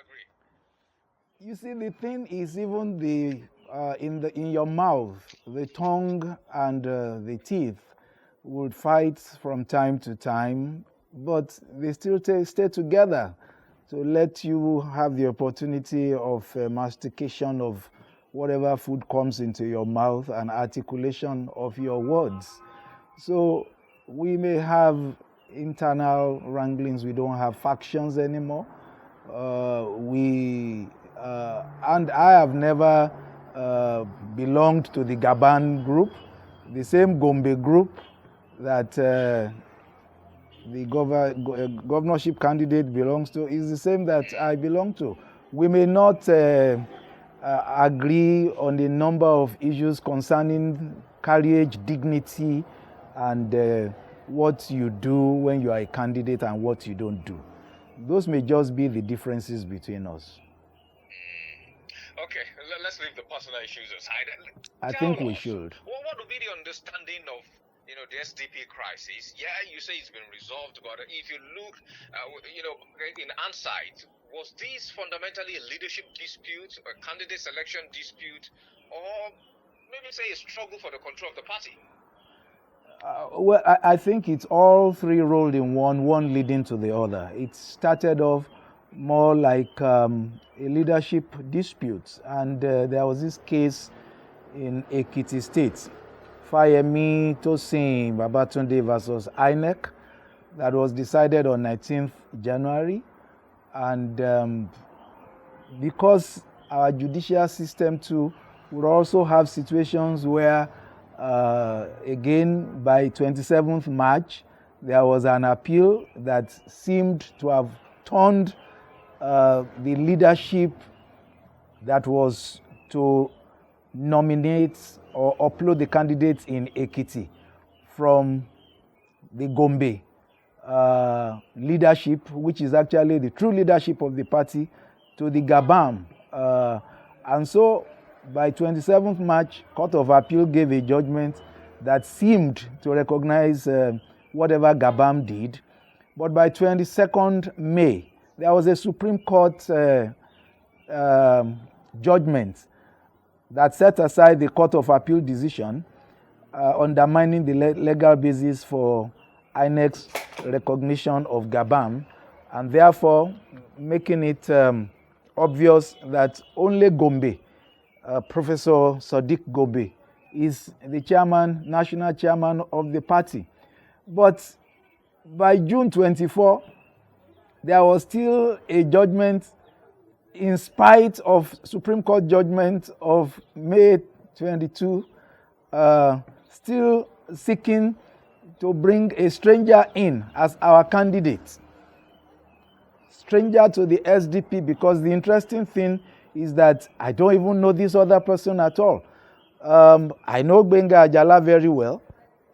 agree? You see, the thing is even in your mouth, the tongue and the teeth would fight from time to time, but they still stay together to let you have the opportunity of mastication of whatever food comes into your mouth and articulation of your words. So we may have internal wranglings. We don't have factions anymore. And I have never belonged to the Gabam group, the same Gombe group that the governorship candidate belongs to is the same that I belong to. We may not agree on the number of issues concerning carriage, dignity, and what you do when you are a candidate and what you don't do. Those may just be the differences between us. Okay, let's leave the personal issues aside. I think we should. What would be the understanding of the SDP crisis? Yeah, you say it's been resolved, but if you look, in hindsight, was this fundamentally a leadership dispute, a candidate selection dispute, or maybe say a struggle for the control of the party? Well, I think it's all three rolled in one leading to the other. It started off more like a leadership dispute, and there was this case in Ekiti State, Fayemi Tosin Babatunde versus INEC, that was decided on 19th January, and because our judicial system too would also have situations where again, by 27th March, there was an appeal that seemed to have turned the leadership that was to nominate or upload the candidates in Ekiti from the Gombe leadership, which is actually the true leadership of the party, to the Gabam. And so by 27th March, Court of Appeal gave a judgment that seemed to recognize whatever Gabam did. But by 22nd May, there was a Supreme Court judgment that set aside the Court of Appeal decision, undermining the legal basis for INEC's recognition of Gabam, and therefore making it obvious that only Gombe, Professor Sadiq Gombe, is the chairman, national chairman of the party. But by June 24, there was still a judgment in spite of Supreme Court judgment of May 22, still seeking to bring a stranger in as our candidate. Stranger to the SDP, because the interesting thing is that I don't even know this other person at all. I know Gbenga Ajala very well.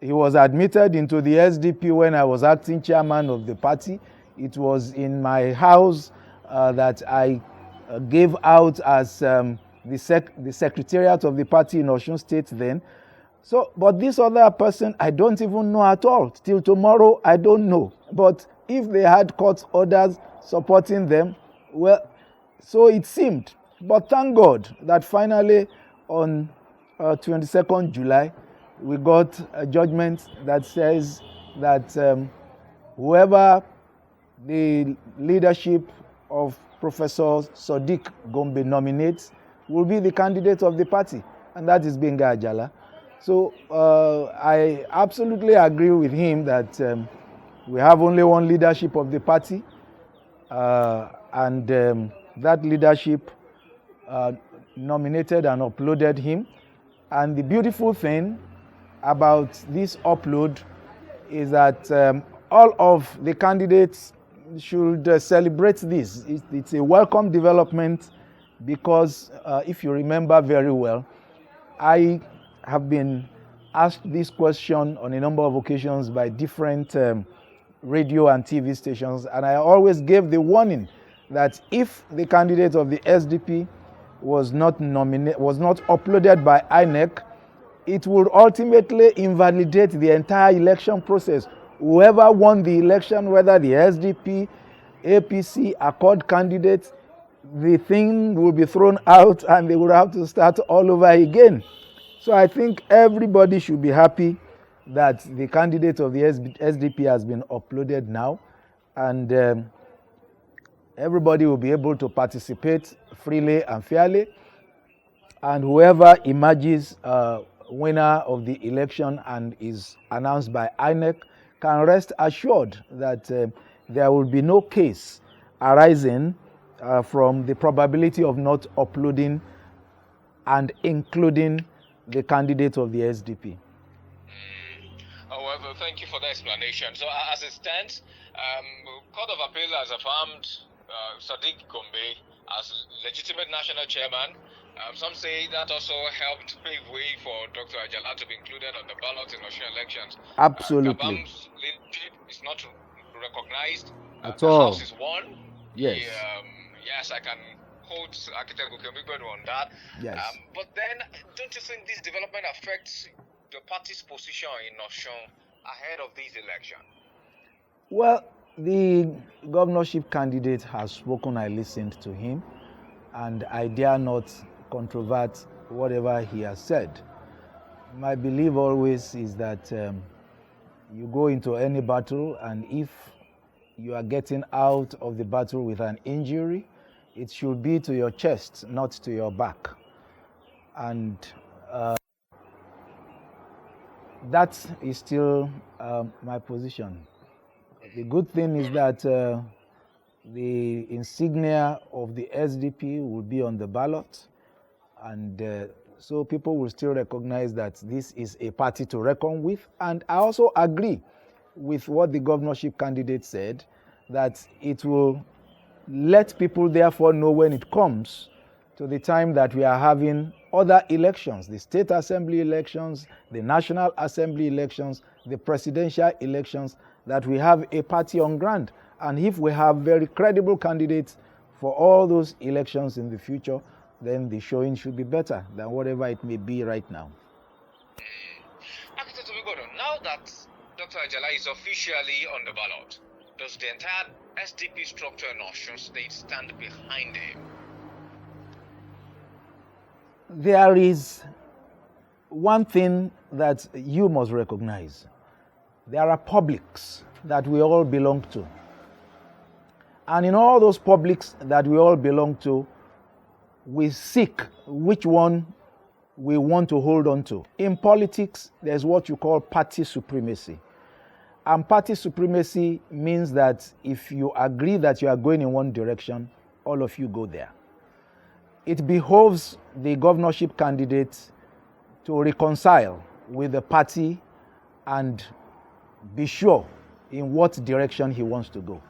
He was admitted into the SDP when I was acting chairman of the party. It was in my house that I gave out as the secretariat of the party in Osun State then. So, but this other person, I don't even know at all. Till tomorrow, I don't know. But if they had court orders supporting them, well, so it seemed. But thank God that finally on 22nd July, we got a judgment that says that whoever the leadership of Professor Sadiq Gombe nominates will be the candidate of the party, and that is Gbenga Ajala. So I absolutely agree with him that we have only one leadership of the party, and that leadership nominated and uploaded him. And the beautiful thing about this upload is that all of the candidates should celebrate this. It's a welcome development because if you remember very well, I have been asked this question on a number of occasions by different radio and TV stations, and I always gave the warning that if the candidate of the SDP was not uploaded by INEC, it would ultimately invalidate the entire election process. Whoever won the election, whether the SDP, APC, Accord candidates, the thing will be thrown out and they will have to start all over again. So I think everybody should be happy that the candidate of the SDP has been uploaded now, and everybody will be able to participate freely and fairly, and whoever emerges winner of the election and is announced by INEC can rest assured that there will be no case arising from the probability of not uploading and including the candidate of the SDP. However, thank you for the explanation. So as it stands, Court of Appeal has affirmed Sadiq Gombe as legitimate national chairman. Some say that also helped pave way for Dr. Ajala to be included on the ballot in Russian elections. Absolutely. Gabam's leadership is not recognized. At the all. House is won. Yes. Yes, I can quote Architect Goke Omigbodun on that. Yes. But then, don't you think this development affects the party's position in Osun ahead of this election? Well, the governorship candidate has spoken. I listened to him, and I dare not controvert whatever he has said. My belief always is that you go into any battle, and if you are getting out of the battle with an injury, it should be to your chest, not to your back. And that is still my position. The good thing is that the insignia of the SDP will be on the ballot, and so people will still recognize that this is a party to reckon with. And I also agree with what the governorship candidate said, that it will let people therefore know when it comes to the time that we are having other elections, the state assembly elections, the national assembly elections, the presidential elections, that we have a party on ground. And if we have very credible candidates for all those elections in the future, then the showing should be better than whatever it may be right now. Architect Omigbodun, now that Dr. Ajala is officially on the ballot, does the entire SDP structure in Osun State stand behind him? There is one thing that you must recognize. There are publics that we all belong to. And in all those publics that we all belong to, we seek which one we want to hold on to. In politics, there's what you call party supremacy. And party supremacy means that if you agree that you are going in one direction, all of you go there. It behoves the governorship candidate to reconcile with the party and be sure in what direction he wants to go.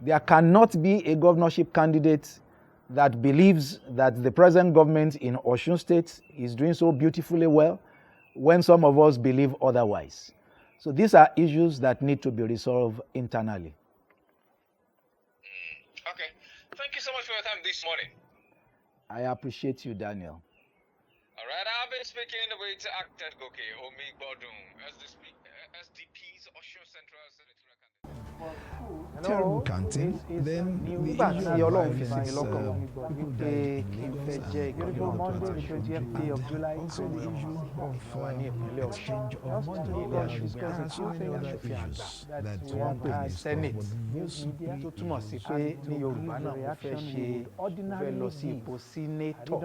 There cannot be a governorship candidate that believes that the present government in Osun State is doing so beautifully well when some of us believe otherwise. So these are issues that need to be resolved internally. Okay. Thank you so much for your time this morning. I appreciate you, Daniel. All right, I've been speaking with Architect Goke Omigbodun, SDP's Osun Central Senatorial candidate. Terrible counting, then the issue of violence, people died in Lagos and other parts, also the issue of exchange of money. There are so many other issues that one can Senate tó túmọ̀ sí pé ní Yorùbá náà mo fẹ́ lọ sí ipò sínétọ̀.